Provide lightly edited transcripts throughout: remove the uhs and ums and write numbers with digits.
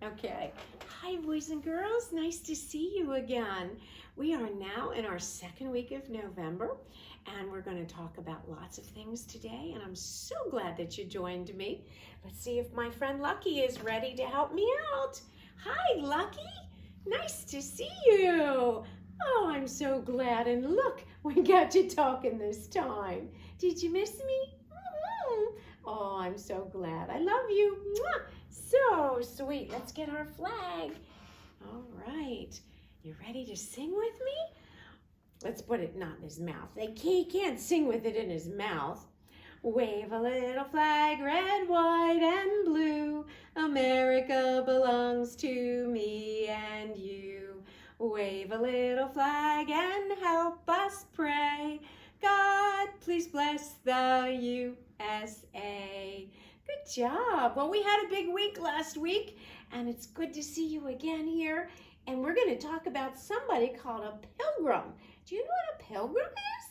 Okay. Hi, boys and girls. Nice to see you again. We are now in our second week of November, and we're going to talk about lots of things today, and I'm so glad that you joined me. Let's see if my friend Lucky is ready to help me out. Hi, Lucky. Nice to see you. Oh, I'm so glad, and look, we got you talking this time. Did you miss me? Oh, I'm so glad. I love you. Mwah. So sweet. Let's get our flag. All right. You ready to sing with me? Let's put it not in his mouth. He can't sing with it in his mouth. Wave a little flag, red, white, and blue. America belongs to me and you. Wave a little flag and help us pray. God, please bless the USA. Good job. Well, we had a big week last week, and it's good to see you again here. And we're going to talk about somebody called a pilgrim. Do you know what a pilgrim is?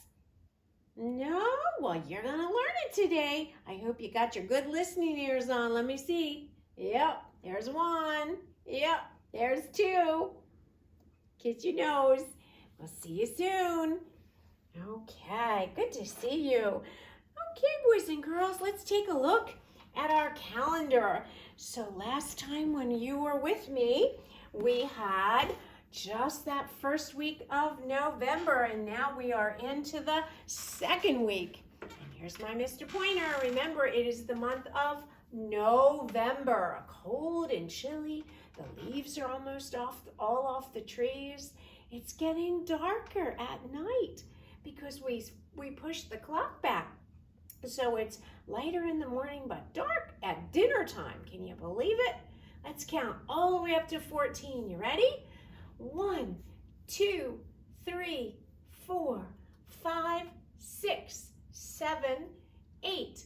No? Well, you're going to learn it today. I hope you got your good listening ears on. Let me see. Yep, there's one. Yep, there's two. Kiss your nose. We'll see you soon. Okay, good to see you. Okay, boys and girls, let's take a look at our calendar. So last time when you were with me, we had just that first week of November, and now we are into the second week. And here's my Mr. Pointer. Remember, it is the month of November. Cold and chilly. The leaves are almost all off the trees. It's getting darker at night because we pushed the clock back. So it's lighter in the morning but dark at dinner time. Can you believe it? Let's count all the way up to 14. You ready? 1, 2, 3, 4, 5, 6, 7, 8,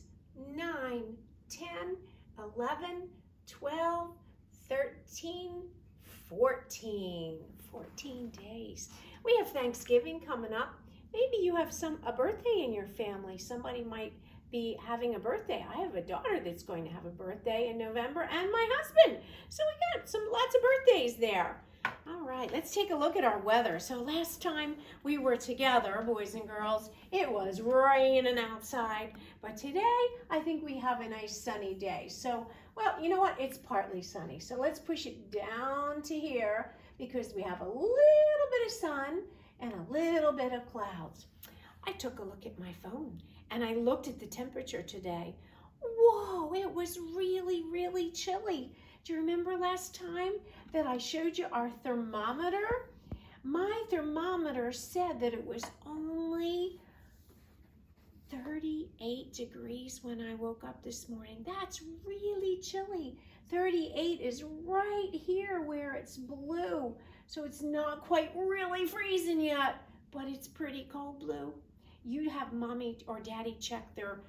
9, 10, 11, 12, 13, 14. 14 days. We have Thanksgiving coming up. Maybe you have a birthday in your family. Somebody might be having a birthday. I have a daughter that's going to have a birthday in November, and my husband. So we got lots of birthdays there. All right, let's take a look at our weather. So last time we were together, boys and girls, it was raining outside. But today, I think we have a nice sunny day. So, well, you know what? It's partly sunny. So let's push it down to here because we have a little bit of sun and a little bit of clouds. I took a look at my phone and I looked at the temperature today. Whoa, it was really, really chilly. Do you remember last time that I showed you our thermometer? My thermometer said that it was only 38 degrees when I woke up this morning. That's really chilly. 38 is right here where it's blue. So it's not quite really freezing yet, but it's pretty cold blue. You have mommy or daddy check their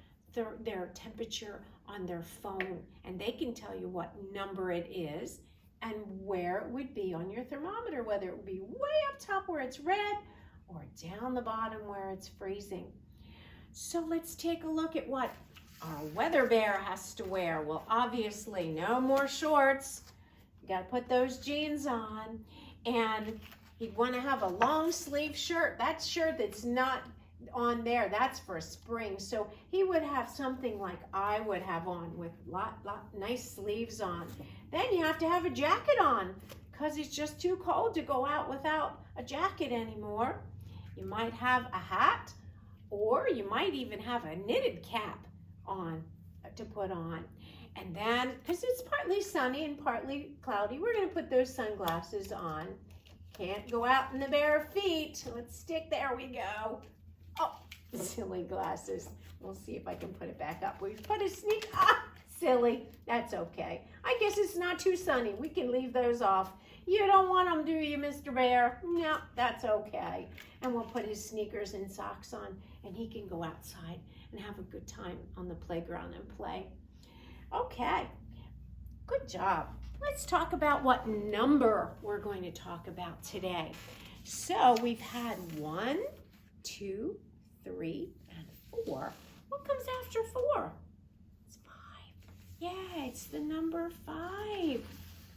temperature on their phone, and they can tell you what number it is and where it would be on your thermometer, whether it would be way up top where it's red or down the bottom where it's freezing. So let's take a look at what our weather bear has to wear. Well, obviously, no more shorts. You got to put those jeans on. And he'd want to have a long sleeve shirt. That shirt that's not on there, that's for spring. So he would have something like I would have on with nice sleeves on. Then you have to have a jacket on because it's just too cold to go out without a jacket anymore. You might have a hat, or you might even have a knitted cap on to put on. And then, because it's partly sunny and partly cloudy, we're going to put those sunglasses on. Can't go out in the bare feet. Let's stick, there we go. Oh, silly glasses. We'll see if I can put it back up. We've put a sneak, silly. That's okay. I guess it's not too sunny. We can leave those off. You don't want them, do you, Mr. Bear? No, that's okay. And we'll put his sneakers and socks on, and he can go outside and have a good time on the playground and play. Okay, good job. Let's talk about what number we're going to talk about today. So we've had 1, 2, 3, and 4. What comes after 4? It's 5. Yeah, it's the number 5.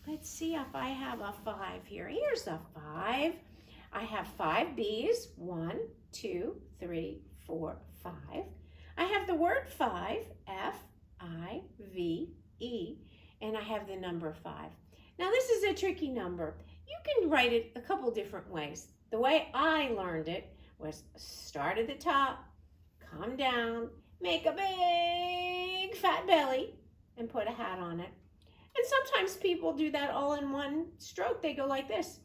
Let's see if I have a 5 here. Here's a 5. I have 5 B's. 1, 2, 3, 4, 5. I have the word 5, F-I-V-E, and I have the number 5. Now this is a tricky number. You can write it a couple different ways. The way I learned it was start at the top, come down, make a big fat belly, and put a hat on it. And sometimes people do that all in one stroke. They go like this,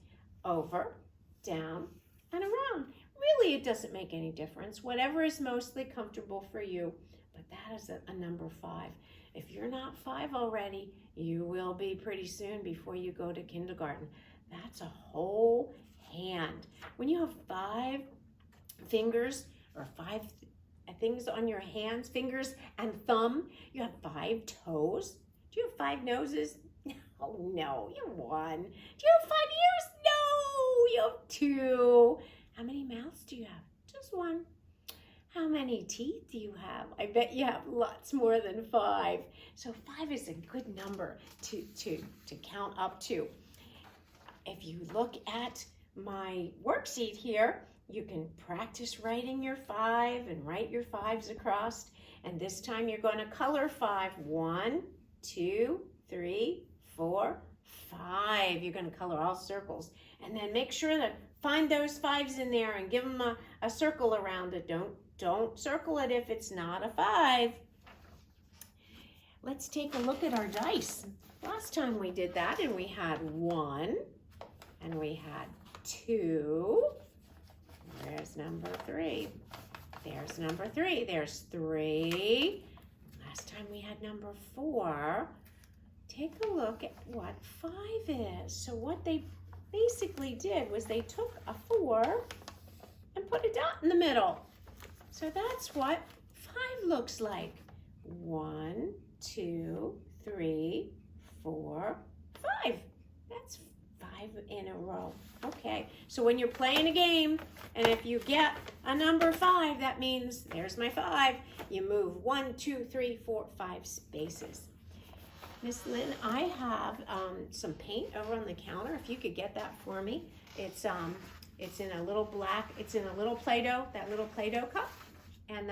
over, down, and around. Really, it doesn't make any difference. Whatever is mostly comfortable for you, but that is a number 5. If you're not 5 already, you will be pretty soon before you go to kindergarten. That's a whole hand. When you have 5 fingers or 5 things on your hands, fingers and thumb, you have 5 toes. Do you have 5 noses? Oh no, you have 1. Do you have 5 ears? No, you have 2. How many mouths do you have? Just 1. How many teeth do you have? I bet you have lots more than 5. So 5 is a good number to count up to. If you look at my worksheet here, you can practice writing your 5 and write your 5s across. And this time you're going to color 5. 1, 2, 3, 4, 5. You're going to color all circles. And then make sure to find those 5s in there and give them a circle around it. Don't circle it if it's not a 5. Let's take a look at our dice. Last time we did that and we had 1 and we had 2. There's number 3. There's number 3. There's 3. Last time we had number 4. Take a look at what 5 is. So what they basically did was they took a 4 and put a dot in the middle. So that's what 5 looks like. 1, 2, 3, 4, 5. That's 5 in a row. Okay, so when you're playing a game, and if you get a number 5, that means there's my 5. You move 1, 2, 3, 4, 5 spaces. Miss Lynn, I have some paint over on the counter. If you could get that for me. It's in a little Play-Doh, that little Play-Doh cup, and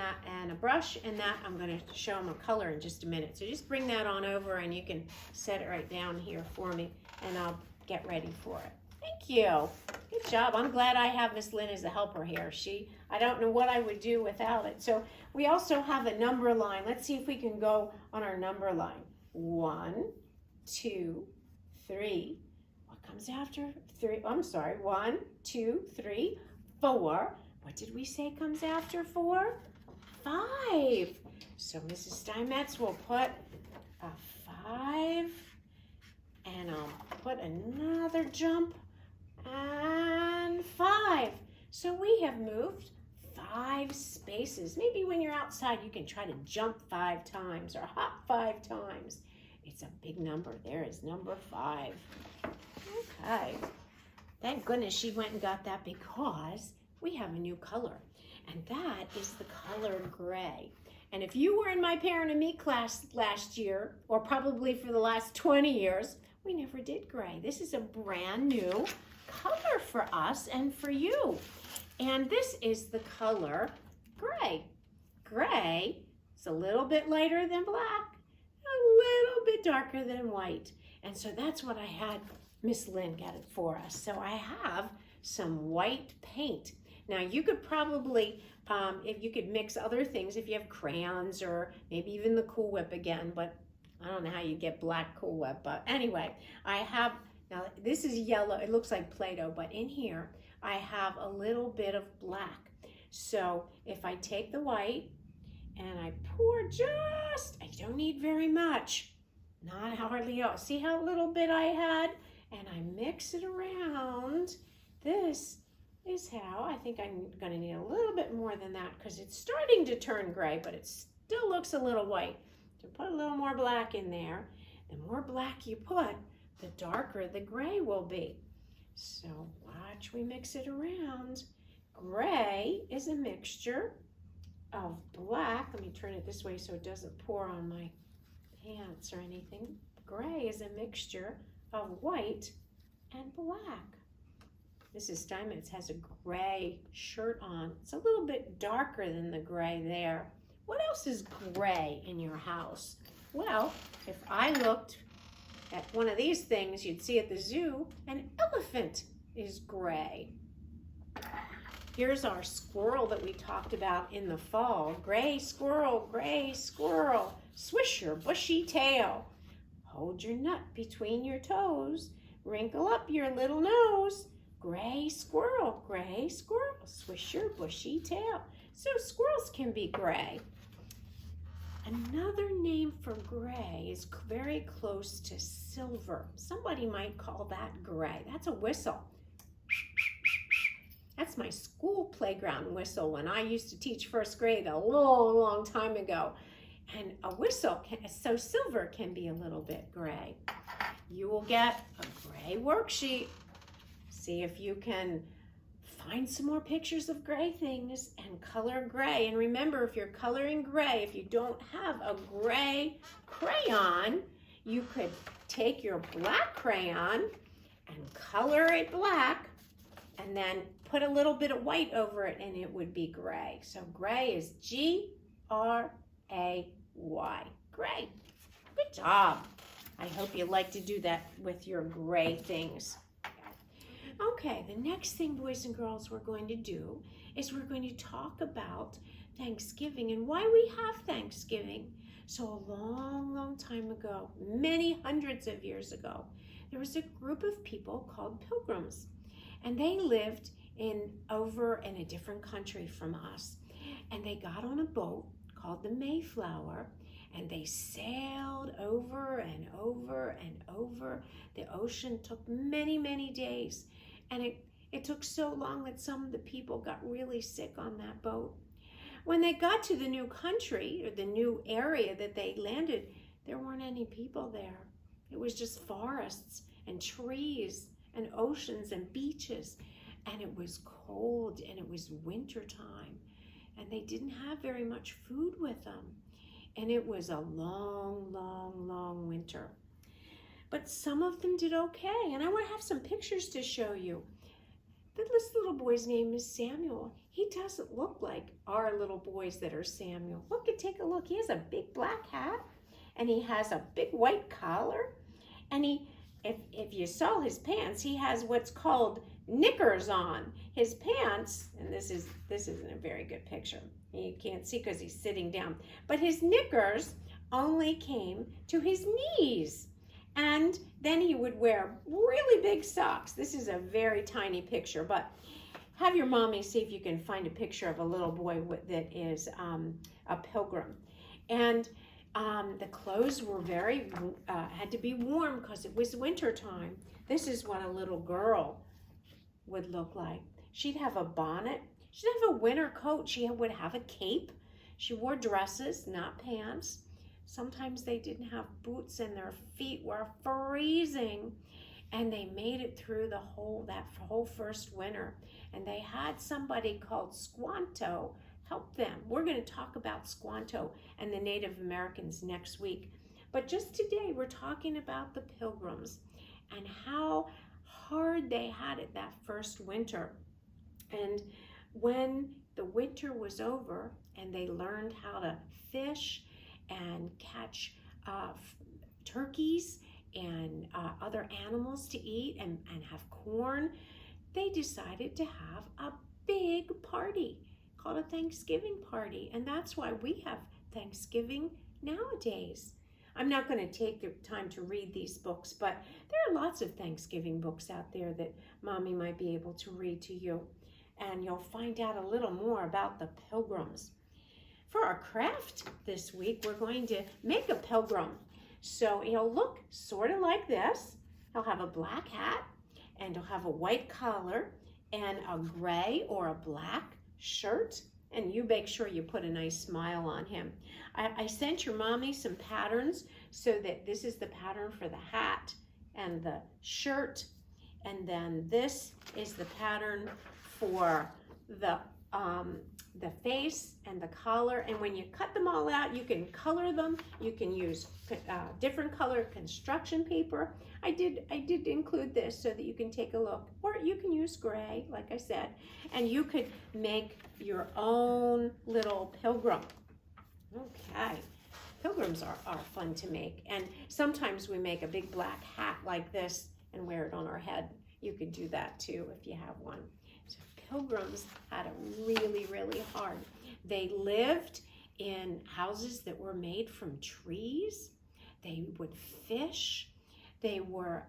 a brush, and that I'm going to show them a color in just a minute. So just bring that on over, and you can set it right down here for me, and I'll get ready for it. Thank you. Good job. I'm glad I have Miss Lynn as a helper here. I don't know what I would do without it. So we also have a number line. Let's see if we can go on our number line. 1, 2, 3. What comes after 3? I'm sorry. 1, 2, 3, 4. What did we say comes after 4? 5. So Mrs. Steinmetz will put a 5, and I'll put another jump, and 5. So we have moved 5 spaces. Maybe when you're outside, you can try to jump 5 times or hop 5 times. It's a big number. There is number 5. Okay. Thank goodness she went and got that, because we have a new color, and that is the color gray. And if you were in my Parent and Me class last year, or probably for the last 20 years, we never did gray. This is a brand new color for us and for you. And this is the color gray. Gray is a little bit lighter than black, a little bit darker than white. And so that's what I had Miss Lynn get it for us. So I have some white paint. Now you could probably, if you could mix other things, if you have crayons or maybe even the Cool Whip again, but I don't know how you get black Cool Whip. But anyway, I have, now this is yellow, it looks like Play-Doh, but in here I have a little bit of black. So if I take the white and I pour I don't need very much, not hardly all. See how little bit I had? And I mix it around. This is how, I think I'm gonna need a little bit more than that because it's starting to turn gray, but it still looks a little white. So put a little more black in there. The more black you put, the darker the gray will be. So watch we mix it around. Gray is a mixture of black. Let me turn it this way so it doesn't pour on my pants or anything. Gray is a mixture of white and black. Mrs. Steinmetz has a gray shirt on. It's a little bit darker than the gray there. What else is gray in your house? Well, if I looked at one of these things you'd see at the zoo, an elephant is gray. Here's our squirrel that we talked about in the fall. Gray squirrel, swish your bushy tail. Hold your nut between your toes. Wrinkle up your little nose. Gray squirrel, swish your bushy tail. So squirrels can be gray. Another name for gray is very close to silver. Somebody might call that gray. That's a whistle. That's my school playground whistle when I used to teach first grade a long, long time ago. And a whistle, so silver can be a little bit gray. You will get a gray worksheet. See if you can find some more pictures of gray things and color gray. And remember, if you're coloring gray, if you don't have a gray crayon, you could take your black crayon and color it black and then put a little bit of white over it and it would be gray. So gray is G-R-A-Y, gray. Good job. I hope you like to do that with your gray things. Okay, the next thing, boys and girls, we're going to do is we're going to talk about Thanksgiving and why we have Thanksgiving. So a long, long time ago, many hundreds of years ago, there was a group of people called Pilgrims, and they lived over in a different country from us. And they got on a boat called the Mayflower, and they sailed over and over and over. The ocean took many, many days. And it took so long that some of the people got really sick on that boat. When they got to the new country, or the new area that they landed, there weren't any people there. It was just forests and trees and oceans and beaches. And it was cold and it was winter time. And they didn't have very much food with them. And it was a long, long, long winter. But some of them did okay. And I want to have some pictures to show you. This little boy's name is Samuel. He doesn't look like our little boys that are Samuel. Look, take a look. He has a big black hat. And he has a big white collar. And if you saw his pants, he has what's called knickers on. His pants, and this isn't a very good picture. You can't see because he's sitting down. But his knickers only came to his knees. And then he would wear really big socks. This is a very tiny picture, but have your mommy see if you can find a picture of a little boy that is a pilgrim. And the clothes were had to be warm because it was winter time. This is what a little girl would look like. She'd have a bonnet. She'd have a winter coat. She would have a cape. She wore dresses, not pants. Sometimes they didn't have boots and their feet were freezing. And they made it through that whole first winter. And they had somebody called Squanto help them. We're going to talk about Squanto and the Native Americans next week. But just today, we're talking about the Pilgrims and how hard they had it that first winter. And when the winter was over and they learned how to fish and catch turkeys and other animals to eat and have corn, they decided to have a big party called a Thanksgiving party. And that's why we have Thanksgiving nowadays. I'm not going to take the time to read these books, but there are lots of Thanksgiving books out there that Mommy might be able to read to you. And you'll find out a little more about the Pilgrims. For our craft this week, we're going to make a pilgrim. So he'll look sort of like this. He'll have a black hat, and he'll have a white collar, and a gray or a black shirt. And you make sure you put a nice smile on him. I sent your mommy some patterns so that this is the pattern for the hat and the shirt. And then this is the pattern for the the face and the collar, and when you cut them all out, you can color them. You can use different color construction paper. I did include this so that you can take a look, or you can use gray, like I said, and you could make your own little pilgrim. Okay, pilgrims are fun to make, and sometimes we make a big black hat like this and wear it on our head. You could do that too if you have one. So pilgrims had it really, really hard. They lived in houses that were made from trees. They would fish. They wore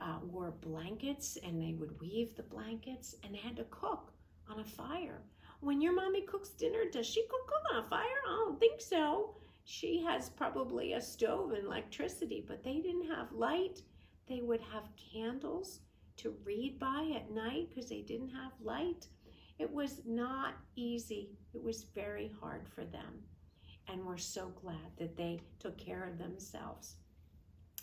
blankets, and they would weave the blankets, and they had to cook on a fire. When your mommy cooks dinner, does she cook on a fire? I don't think so. She has probably a stove and electricity, but they didn't have light. They would have candles to read by at night because they didn't have light. It was not easy. It was very hard for them. And we're so glad that they took care of themselves.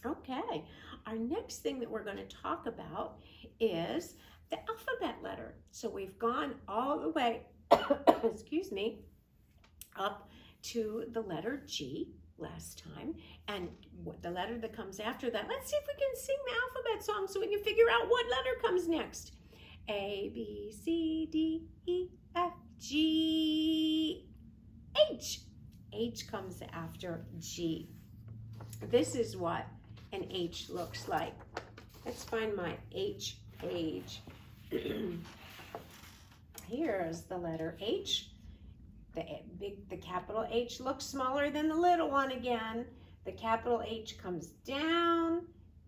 Okay, our next thing that we're going to talk about is the alphabet letter. So we've gone all the way, excuse me, up to the letter G last time, and what the letter that comes after that. Let's see if we can sing the alphabet song so we can figure out what letter comes next. A, B, C, D, E, F, G, H. H comes after G. This is what an H looks like. Let's find my H page. Here's the letter H. The capital H looks smaller than the little one again. The capital H comes down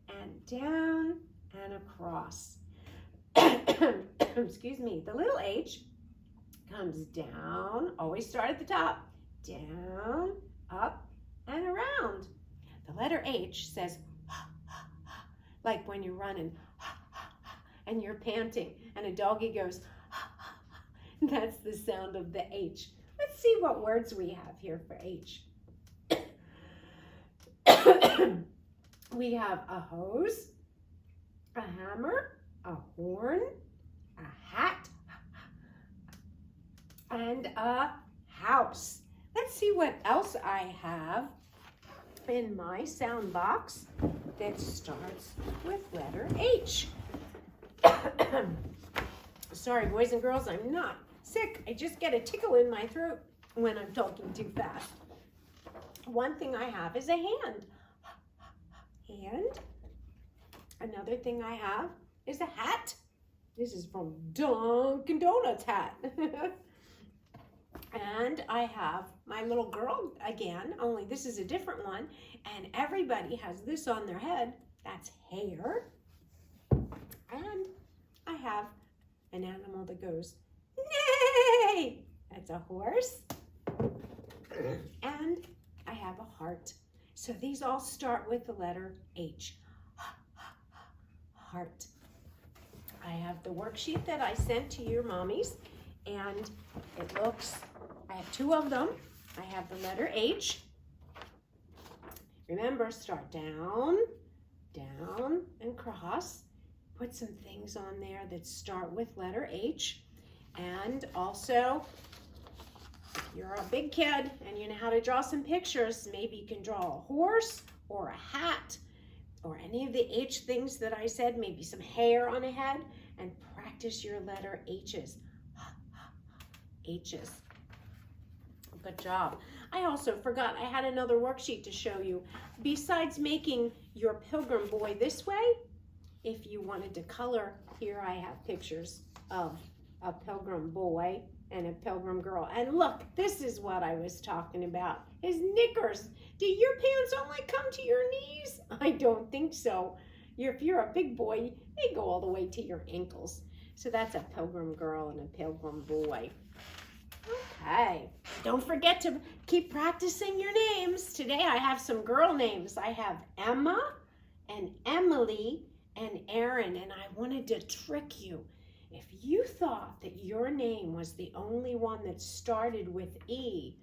and across. Excuse me. The little H comes down, always start at the top, down, up, and around. The letter H says, like when you're running, and you're panting, and a doggy goes, that's the sound of the H. Let's see what words we have here for H. We have a hose, a hammer, a horn, a hat, and a house. Let's see what else I have in my sound box that starts with letter H. Sorry, boys and girls, I'm not sick. I just get a tickle in my throat when I'm talking too fast. One thing I have is a hand. And another thing I have is a hat. This is from Dunkin' Donuts hat. And I have my little girl again, only this is a different one. And everybody has this on their head. That's hair. And I have an animal that goes, neigh! That's a horse. And I have a heart. So these all start with the letter H. Heart. I have the worksheet that I sent to your mommies, and it looks, I have two of them. I have the letter H. Remember, start down, down, and cross. Put some things on there that start with letter H. And also, if you're a big kid and you know how to draw some pictures, maybe you can draw a horse or a hat or any of the H things that I said, maybe some hair on a head, and practice your letter H's. H's. Good job. I also forgot I had another worksheet to show you. Besides making your pilgrim boy this way, if you wanted to color, here I have pictures of a pilgrim boy and a pilgrim girl. And look, this is what I was talking about. His knickers. Do your pants only come to your knees? I don't think so. If you're a big boy, they go all the way to your ankles. So that's a pilgrim girl and a pilgrim boy. Okay, don't forget to keep practicing your names. Today I have some girl names. I have Emma and Emily and Erin, and I wanted to trick you. If you thought that your name was the only one that started with E,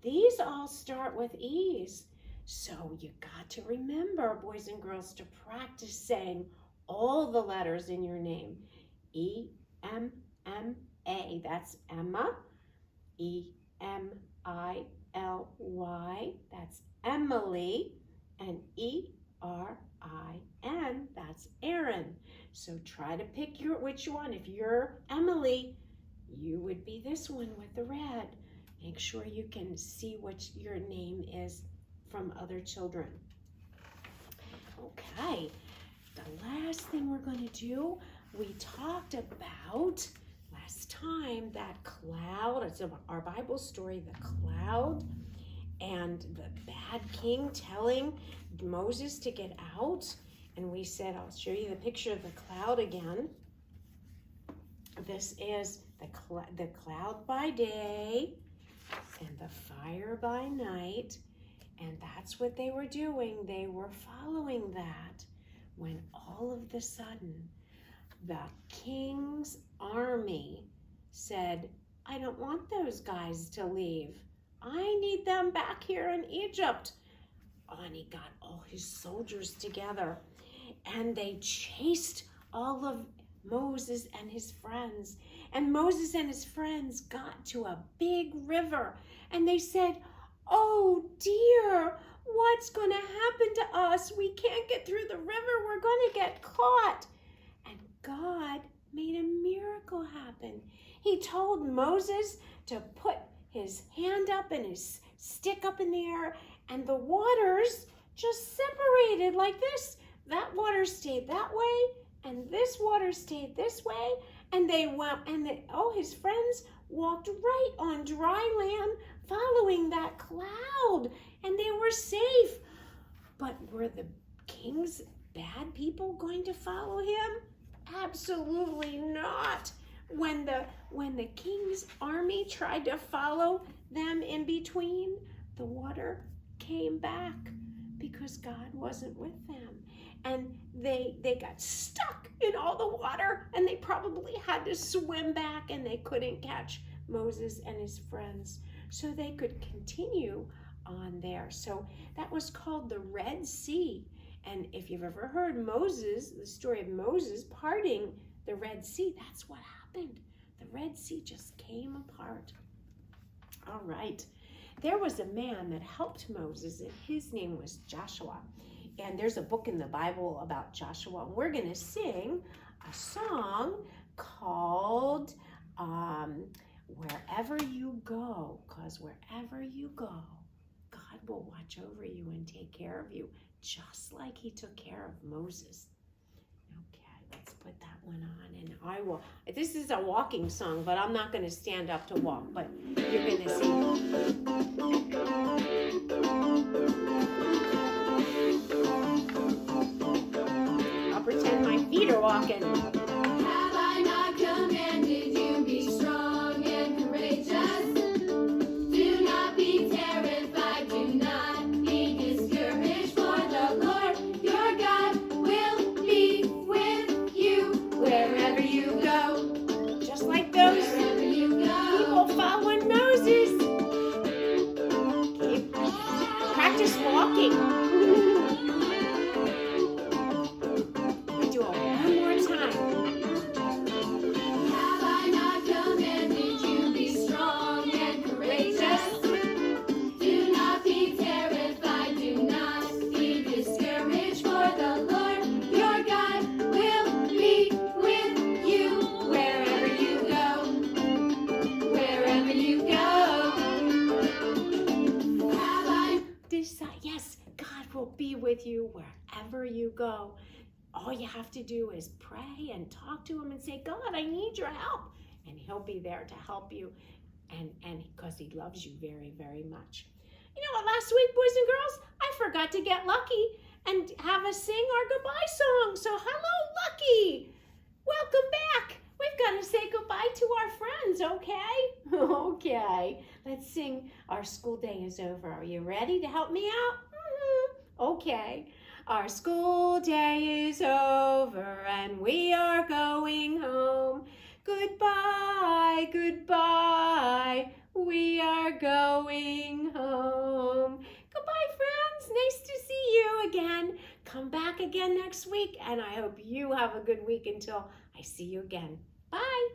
these all start with E's. So you got to remember, boys and girls, to practice saying all the letters in your name. E, M, M, A, that's Emma. E-M-I-L-Y, that's Emily. And E-R-I-N, that's Aaron. So try to pick which one. If you're Emily, you would be this one with the red. Make sure you can see what your name is from other children. Okay, the last thing we're going to do, we talked about last time that cloud. It's our Bible story, the cloud and the bad king telling Moses to get out. And we said, I'll show you the picture of the cloud again. This is the cloud by day and the fire by night. And that's what they were doing. They were following that when all of a sudden the king's army said, I don't want those guys to leave. I need them back here in Egypt. Oh, and he got all his soldiers together and they chased all of Moses and his friends. And Moses and his friends got to a big river and they said, oh dear, what's going to happen to us? We can't get through the river. We're going to get caught. And God made a miracle happen. He told Moses to put his hand up and his stick up in the air, and the waters just separated like this. That water stayed that way, and this water stayed this way, and they went, and all his friends walked right on dry land following that cloud, and they were safe. But were the king's bad people going to follow him? Absolutely not. When the king's army tried to follow them in between, the water came back because God wasn't with them. And they got stuck in all the water, and they probably had to swim back, and they couldn't catch Moses and his friends. So they could continue on there. So that was called the Red Sea. And if you've ever heard Moses, the story of Moses parting the Red Sea, that's what happened. The Red Sea just came apart. All right. There was a man that helped Moses, and his name was Joshua. And there's a book in the Bible about Joshua. And we're going to sing a song called Wherever You Go, because wherever you go, God will watch over you and take care of you, just like he took care of Moses. Okay, let's put that one on, and I will. This is a walking song, but I'm not going to stand up to walk, but you're going to see. I'll pretend my feet are walking. Have I not commanded you, be strong and courageous? Do not be terrified, do not be discouraged, for the Lord your God will be with you wherever you go. Just like those Wherever you go. people following Moses. Okay, practice walking. We do it one more time. Have I not commanded you, be strong and courageous? Do not be terrified, do not be discouraged, for the Lord your God will be with you wherever you go. Wherever you go. Have I Yes, God will be with you wherever you go. All you have to do is pray and talk to him and say, God, I need your help. And he'll be there to help you, and because he loves you very, very much. You know what, last week, boys and girls, I forgot to get Lucky and have us sing our goodbye song. So hello, Lucky. Welcome back. We've got to say goodbye to our friends, okay? Okay. Let's sing Our School Day is Over. Are you ready to help me out? Okay. Our school day is over and we are going home. Goodbye, goodbye. We are going home. Goodbye, friends. Nice to see you again. Come back again next week, and I hope you have a good week until I see you again. Bye.